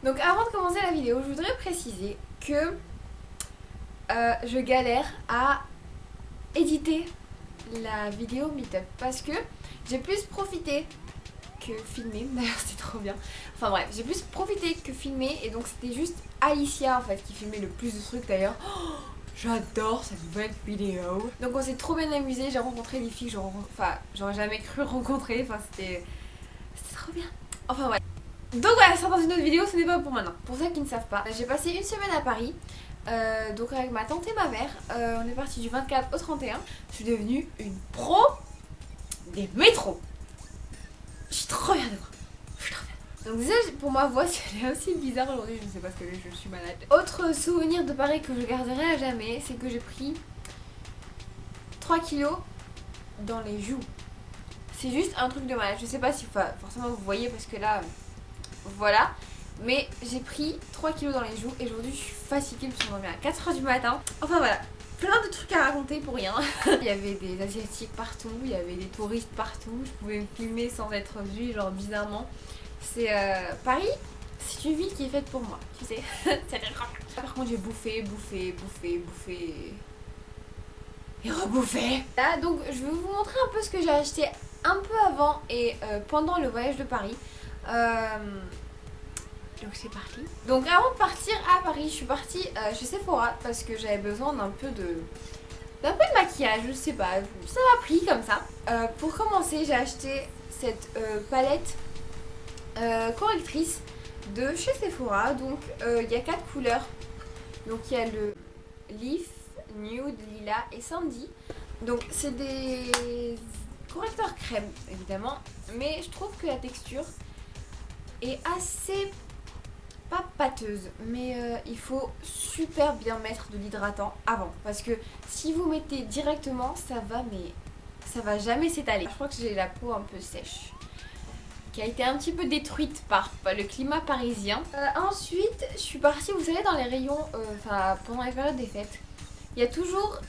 Donc avant de commencer la vidéo, je voudrais préciser que je galère à éditer la vidéo meet-up parce que j'ai plus profité que filmer. D'ailleurs c'était trop bien. Enfin bref, j'ai plus profité que filmer et donc c'était juste Alicia en fait qui filmait le plus de trucs d'ailleurs. Oh, j'adore cette nouvelle vidéo. Donc on s'est trop bien amusé, j'ai rencontré des filles que j'aurais jamais cru rencontrer. Enfin c'était trop bien. Enfin ouais. Donc voilà, ça dans une autre vidéo, ce n'est pas pour maintenant. Pour ceux qui ne savent pas, j'ai passé une semaine à Paris. Donc avec ma tante et ma mère, on est parti du 24 au 31. Je suis devenue une pro des métros. Je suis trop bien de moi. Je suis trop bien. Donc déjà pour ma voix, elle est aussi bizarre aujourd'hui, je ne sais pas parce que je suis malade. Autre souvenir de Paris que je garderai à jamais, c'est que j'ai pris 3 kilos dans les joues. C'est juste un truc de malade. Je sais pas si forcément vous voyez parce que là, voilà. Mais j'ai pris 3 kilos dans les joues et aujourd'hui je suis fatiguée, je me suis endormie à 4h du matin. Enfin voilà, plein de trucs à raconter pour rien. Il y avait des asiatiques partout, il y avait des touristes partout, je pouvais me filmer sans être vue, genre bizarrement. C'est Paris, c'est une ville qui est faite pour moi, tu sais. C'était trop bien. Par contre j'ai bouffé et rebouffé. Là donc je vais vous montrer un peu ce que j'ai acheté un peu avant et pendant le voyage de Paris. Donc c'est parti. Donc avant de partir à Paris, je suis partie chez Sephora parce que j'avais besoin d'un peu de maquillage, je sais pas, ça m'a pris comme ça. Pour commencer, j'ai acheté cette palette correctrice de chez Sephora. Donc il y a 4 couleurs. Donc il y a le Leaf, Nude, Lila et Sandy. Donc c'est des correcteurs crème évidemment, mais je trouve que la texture est assez pas pâteuse, mais il faut super bien mettre de l'hydratant avant parce que si vous mettez directement ça va jamais s'étaler. Je crois que j'ai la peau un peu sèche qui a été un petit peu détruite par le climat parisien. Ensuite je suis partie, vous savez, dans les rayons pendant les périodes des fêtes il y a toujours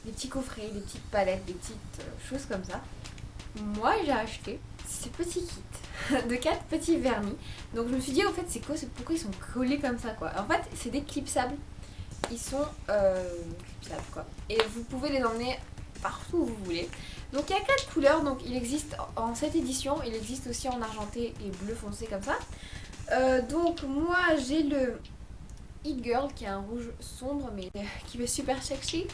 des petits coffrets, des petites palettes, des petites choses comme ça. Moi j'ai acheté ces petits kits de 4 petits vernis. Donc je me suis dit au fait c'est quoi, pourquoi ils sont collés comme ça quoi. En fait c'est des clipsables. Ils sont clipsables quoi. Et vous pouvez les emmener partout où vous voulez. Donc il y a 4 couleurs, donc il existe en cette édition, il existe aussi en argenté et bleu foncé comme ça. Donc moi j'ai le Hit Girl qui est un rouge sombre mais qui fait super sexy.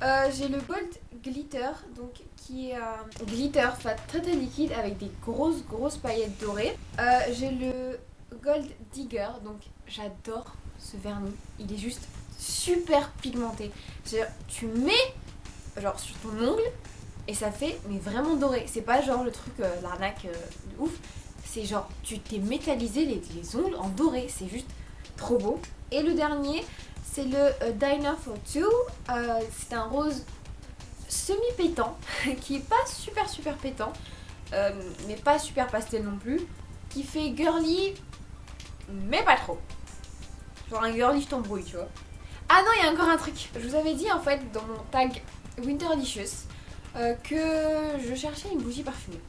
J'ai le Gold Glitter, donc qui est un glitter très liquide avec des grosses paillettes dorées. J'ai le Gold Digger, donc j'adore ce vernis. Il est juste super pigmenté. Tu mets genre sur ton ongle et ça fait mais vraiment doré. C'est pas genre le truc l'arnaque de ouf. C'est genre tu t'es métallisé les ongles en doré. C'est juste trop beau. Et le dernier, c'est le Diner for Two. C'est un rose semi-pétant qui est pas super pétant, mais pas super pastel non plus, qui fait girly, mais pas trop. Genre un girly je t'embrouille, tu vois. Ah non, il y a encore un truc. Je vous avais dit en fait dans mon tag Winterlicious que je cherchais une bougie parfumée.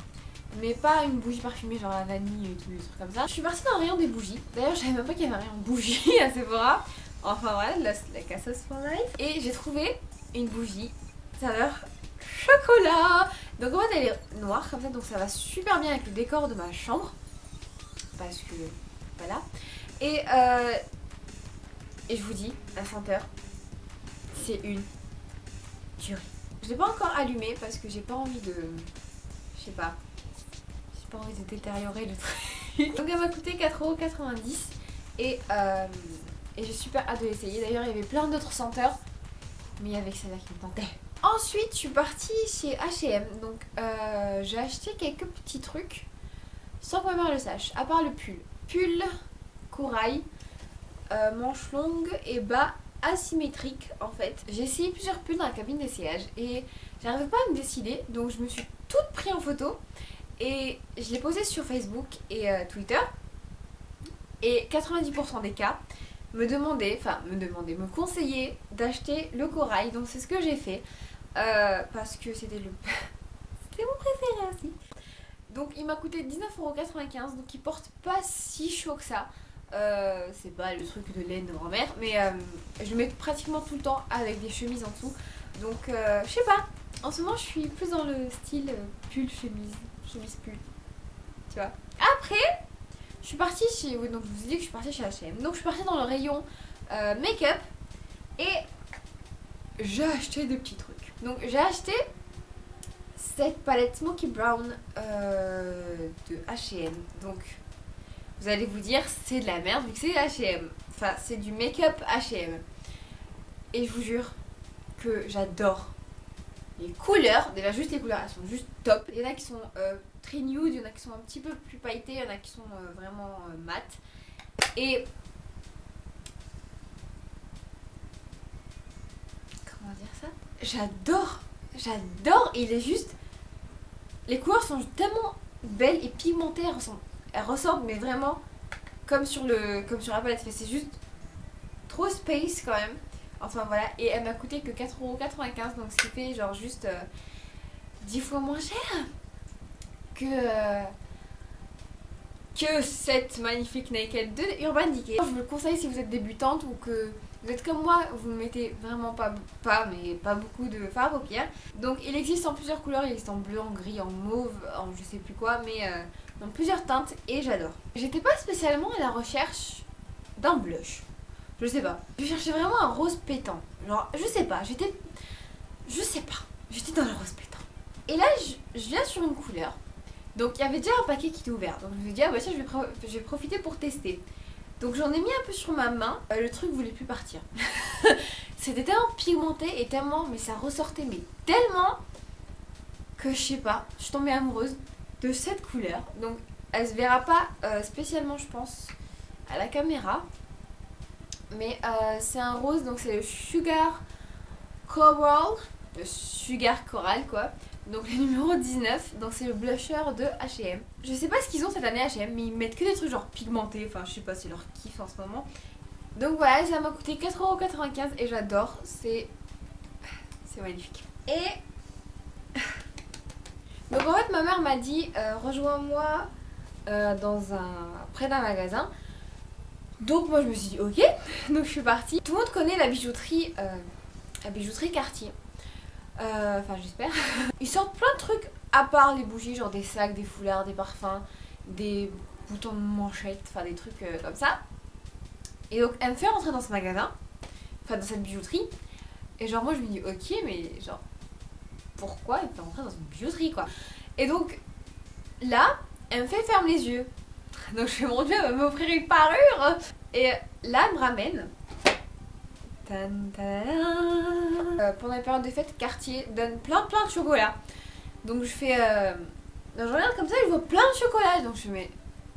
Mais pas une bougie parfumée genre la vanille et tout, des trucs comme ça. Je suis partie dans le rayon des bougies. D'ailleurs, je savais même pas qu'il y avait un rayon bougies à Sephora. Enfin voilà, la casseuse for life. Et j'ai trouvé une bougie saveur chocolat. Donc en fait elle est noire comme ça, donc ça va super bien avec le décor de ma chambre. Parce que voilà. Et je vous dis, la senteur, c'est une tuerie. Je l'ai pas encore allumée parce que j'ai pas envie de... Je sais pas. J'ai pas envie de détériorer le truc. Donc elle m'a coûté 4,90€ et j'ai super hâte de l'essayer. D'ailleurs il y avait plein d'autres senteurs, mais il y avait celle-là qui me tentait. Ensuite je suis partie chez H&M. Donc j'ai acheté quelques petits trucs sans que ma mère le sache. À part le pull corail, manches longues et bas asymétriques en fait. J'ai essayé plusieurs pulls dans la cabine d'essayage et j'arrivais pas à me décider. Donc je me suis toute pris en photo et je l'ai posé sur Facebook et Twitter. Et 90% des cas me conseillaient d'acheter le corail. Donc c'est ce que j'ai fait parce que c'était mon préféré aussi. Donc il m'a coûté 19,95 €, donc il porte pas si chaud que ça. C'est pas le truc de laine de grand-mère, mais je le mets pratiquement tout le temps avec des chemises en dessous. Donc je sais pas, en ce moment je suis plus dans le style pull, chemise pull, tu vois. Après, je suis partie chez, oui, donc je vous ai dit que je suis partie chez H&M. Donc je suis partie dans le rayon make-up et j'ai acheté des petits trucs. Donc j'ai acheté cette palette Smoky Brown de H&M. Donc vous allez vous dire c'est de la merde vu que c'est H&M. Enfin c'est du make-up H&M. Et je vous jure que j'adore les couleurs. Déjà juste les couleurs elles sont juste top. Il y en a qui sont très nude, il y en a qui sont un petit peu plus pailletées, il y en a qui sont vraiment mat. Et comment dire ça, j'adore. Il est juste, les couleurs sont tellement belles et pigmentées, elles ressortent mais vraiment comme sur la palette. C'est juste trop space quand même. Enfin voilà, et elle m'a coûté que 4,95 €, donc ce qui fait genre juste 10 fois moins cher que cette magnifique Naked de Urban Decay. Je vous le conseille si vous êtes débutante ou que vous êtes comme moi, vous ne mettez vraiment pas beaucoup de fard à paupières. Donc il existe en plusieurs couleurs, il existe en bleu, en gris, en mauve, en je sais plus quoi, mais dans plusieurs teintes et j'adore. J'étais pas spécialement à la recherche d'un blush. Je sais pas. Je cherchais vraiment un rose pétant. Genre, je sais pas, j'étais dans le rose pétant. Et là, je viens sur une couleur. Donc, il y avait déjà un paquet qui était ouvert. Donc, je me suis dit, ah bah tiens, je vais profiter pour tester. Donc, j'en ai mis un peu sur ma main. Le truc voulait plus partir. C'était tellement pigmenté et tellement, mais ça ressortait, mais tellement que je sais pas, je suis tombée amoureuse de cette couleur. Donc, elle se verra pas spécialement, je pense, à la caméra. Mais c'est un rose, donc c'est le Sugar Coral, le Sugar Coral quoi. Donc le numéro 19, donc c'est le blusher de H&M. Je sais pas ce qu'ils ont cette année H&M, mais ils mettent que des trucs genre pigmentés, enfin je sais pas, c'est leur kiff en ce moment. Donc voilà, ça m'a coûté 4,95 € et j'adore, c'est magnifique. Et donc en fait ma mère m'a dit rejoins-moi près d'un magasin. Donc moi je me suis dit ok, donc je suis partie. Tout le monde connaît la bijouterie Cartier. Enfin j'espère. Ils sortent plein de trucs à part les bougies, genre des sacs, des foulards, des parfums, des boutons de manchette, enfin des trucs comme ça. Et donc elle me fait rentrer dans ce magasin, enfin dans cette bijouterie. Et genre moi je me dis ok mais genre pourquoi elle me fait rentrer dans une bijouterie quoi. Et donc là elle me fait fermer les yeux. Donc je fais mon dieu, elle va m'offrir une parure. Et là elle me ramène. Pendant les périodes de fête, Cartier donne plein de chocolat. Donc je fais je regarde comme ça, je vois plein de chocolat. Donc je fais mais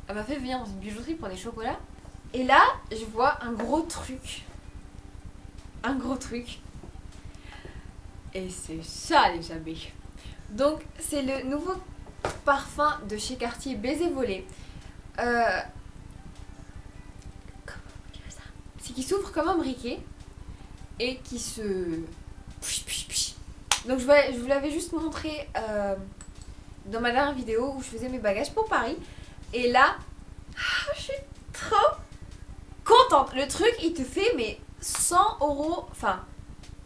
elle m'a fait venir dans une bijouterie pour des chocolats. Et là je vois un gros truc. Et c'est ça les amis. Donc c'est le nouveau parfum de chez Cartier, Baiser volé. Comment dire ça, c'est qui s'ouvre comme un briquet et qui se... Donc je vous l'avais juste montré dans ma dernière vidéo où je faisais mes bagages pour Paris. Et là, je suis trop contente. Le truc il te fait mais 100 €, enfin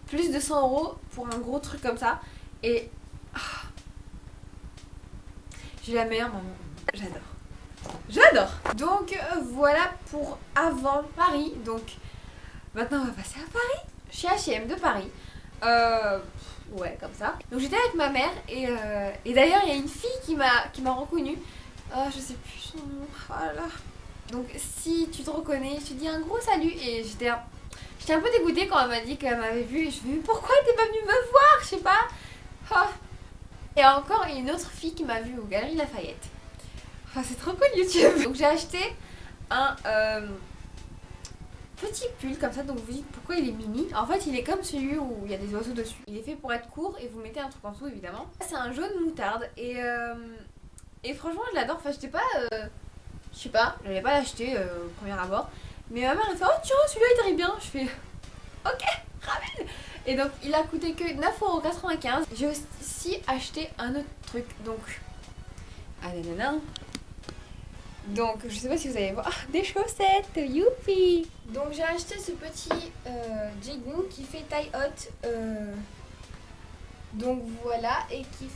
plus de 100 € pour un gros truc comme ça. Et j'ai la meilleure maman, j'adore. Donc voilà pour avant Paris. Donc maintenant on va passer à Paris, chez H&M de Paris. Ouais comme ça. Donc j'étais avec ma mère et d'ailleurs il y a une fille qui m'a reconnue. Je sais plus son nom. Voilà. Donc si tu te reconnais, je te dis un gros salut. Et j'étais un peu dégoûtée quand elle m'a dit qu'elle m'avait vue. Et je me suis dit pourquoi elle était pas venue me voir, je sais pas. Et encore une autre fille qui m'a vue aux Galeries Lafayette. C'est trop cool YouTube. Donc j'ai acheté un petit pull comme ça. Donc vous dites pourquoi il est mini. En fait il est comme celui où il y a des oiseaux dessus. Il est fait pour être court et vous mettez un truc en dessous évidemment. C'est un jaune moutarde et franchement je l'adore. Enfin j'étais pas je sais pas, je n'allais pas l'acheter au premier abord. Mais ma mère elle fait oh tiens celui-là il t'arrive bien. Je fais ok ramène. Et donc il a coûté que 9,95 €. J'ai aussi acheté un autre truc. Donc Ah nanana. Donc je sais pas si vous allez voir. Ah, des chaussettes, youpi. Donc j'ai acheté ce petit jegging qui fait taille haute. Donc voilà, et qui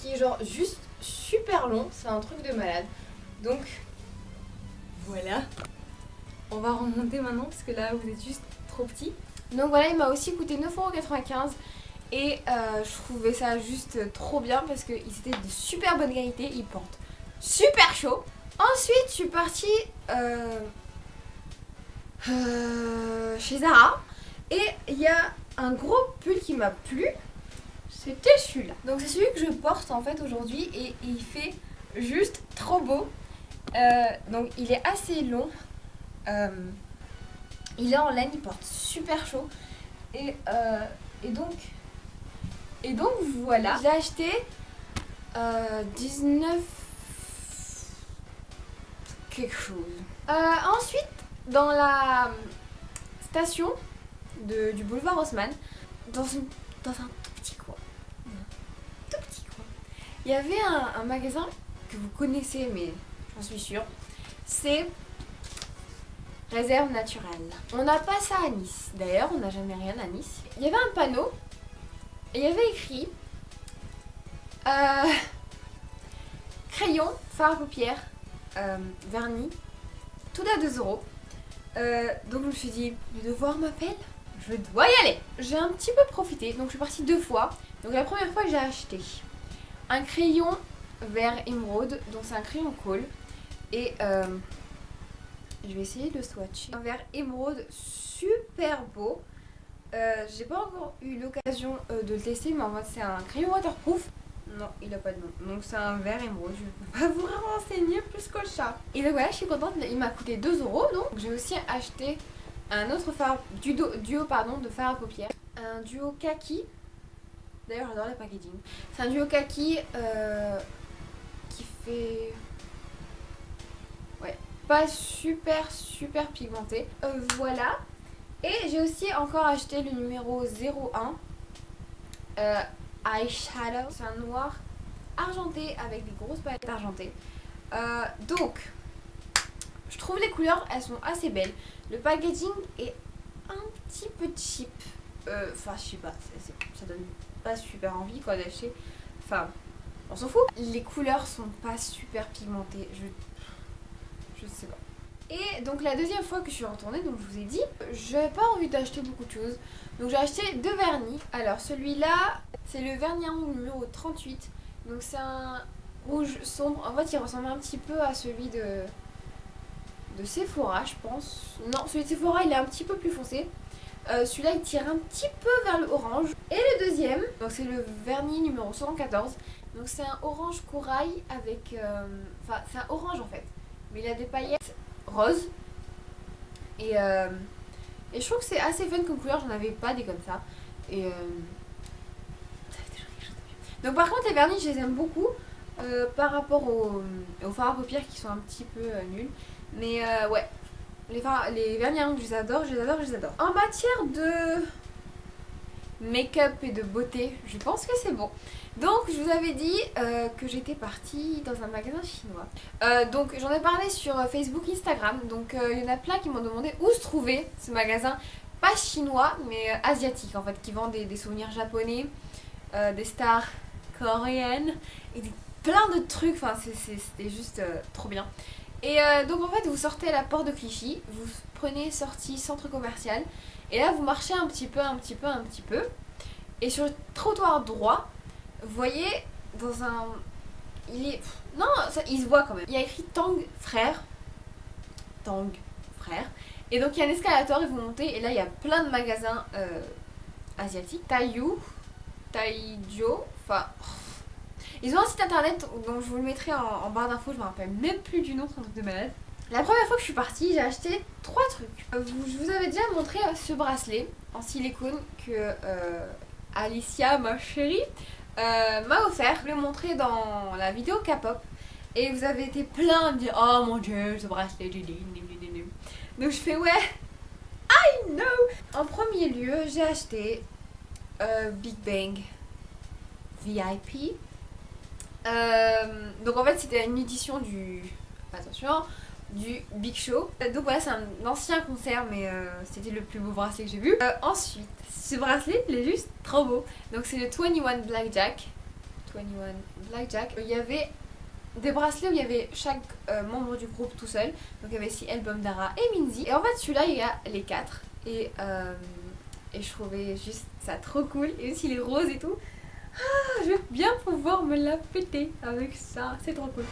est genre juste super long. C'est un truc de malade. Donc voilà. On va remonter maintenant parce que là vous êtes juste trop petit. Donc voilà, il m'a aussi coûté 9,95 € et je trouvais ça juste trop bien parce qu'ils étaient de super bonne qualité, ils portent super chaud. Ensuite, je suis partie chez Zara et il y a un gros pull qui m'a plu. C'était celui-là. Donc c'est celui que je porte en fait aujourd'hui et il fait juste trop beau. Donc il est assez long. Il est en laine, il porte super chaud. Et donc voilà. J'ai acheté 19 quelque chose. Ensuite, dans la station du boulevard Haussmann, dans un tout petit coin, il y avait un magasin que vous connaissez, mais j'en suis sûre. C'est Réserve naturelle. On n'a pas ça à Nice. D'ailleurs, on n'a jamais rien à Nice. Il y avait un panneau et il y avait écrit crayon, fard à paupières, vernis, tout à 2 €. Donc je me suis dit, le devoir m'appelle, je dois y aller. J'ai un petit peu profité, donc je suis partie 2 fois. Donc la première fois, j'ai acheté un crayon vert émeraude, donc c'est un crayon colle. Et je vais essayer de swatcher. Un vert émeraude super beau. J'ai pas encore eu l'occasion de le tester, mais en fait c'est un crayon waterproof. Non, il a pas de nom. Donc c'est un vert émeraude. Je peux pas vous renseigner plus que ça. Et donc voilà, je suis contente. Il m'a coûté 2 €. Donc j'ai aussi acheté un autre duo de fard à paupières. Un duo kaki. D'ailleurs j'adore le packaging. C'est un duo kaki qui fait... ouais, pas super pigmenté. Voilà. Et j'ai aussi encore acheté le numéro 01 eyeshadow. C'est un noir argenté avec des grosses palettes argentées. Donc, je trouve les couleurs, elles sont assez belles. Le packaging est un petit peu cheap. Enfin, je sais pas, ça donne pas super envie quoi d'acheter. Enfin, on s'en fout. Les couleurs sont pas super pigmentées. Je sais pas. Et donc la deuxième fois que je suis retournée, donc je vous ai dit, j'avais pas envie d'acheter beaucoup de choses. Donc j'ai acheté 2 vernis. Alors celui-là, c'est le vernis numéro 38. Donc c'est un rouge sombre. En fait, il ressemble un petit peu à celui de Sephora, je pense. Non, celui de Sephora, il est un petit peu plus foncé. Celui-là, il tire un petit peu vers le orange. Et le deuxième, donc c'est le vernis numéro 74. Donc c'est un orange corail avec... enfin, c'est un orange en fait. Mais il a des paillettes roses. Et je trouve que c'est assez fun comme couleur. J'en avais pas des comme ça. Et donc par contre les vernis je les aime beaucoup par rapport aux fards à paupières qui sont un petit peu nuls. Mais ouais, les vernis à ongles je les adore. En matière de make-up et de beauté, je pense que c'est bon. Donc je vous avais dit que j'étais partie dans un magasin chinois. Donc j'en ai parlé sur Facebook, Instagram. Donc il y en a plein qui m'ont demandé où se trouvait ce magasin. Pas chinois mais asiatique en fait, qui vend des souvenirs japonais, des stars coréennes et plein de trucs. Enfin c'était juste trop bien. Et donc en fait vous sortez à la porte de Clichy, vous prenez sortie centre commercial et là vous marchez un petit peu et sur le trottoir droit vous voyez dans un... il se voit quand même. Il y a écrit Tang Frère. Et donc il y a un escalator et vous montez et là il y a plein de magasins asiatiques. Taiyu, Taijiu, enfin... Ils ont un site internet, donc je vous le mettrai en barre d'infos, je me rappelle même plus du nom, c'est un truc de malade. La première fois que je suis partie, j'ai acheté 3 trucs. Je vous avais déjà montré ce bracelet en silicone que Alicia, ma chérie, m'a offert. Je l'ai montré dans la vidéo K-pop et vous avez été plein à me dire oh mon dieu, ce bracelet. Donc je fais ouais, I know. En premier lieu, j'ai acheté Big Bang VIP. Donc en fait c'était une édition du... Attention, du Big Show. Donc voilà, c'est un ancien concert, mais c'était le plus beau bracelet que j'ai vu. Ensuite, ce bracelet, il est juste trop beau. Donc c'est le 21 Blackjack. 21 Blackjack. Il y avait des bracelets où il y avait chaque membre du groupe tout seul. Donc il y avait ici Album Dara et Minzy. Et en fait celui-là, il y a les 4. Et je trouvais juste ça trop cool. Et aussi les roses et tout. Ah, je vais bien pouvoir me la péter avec ça. C'est trop cool.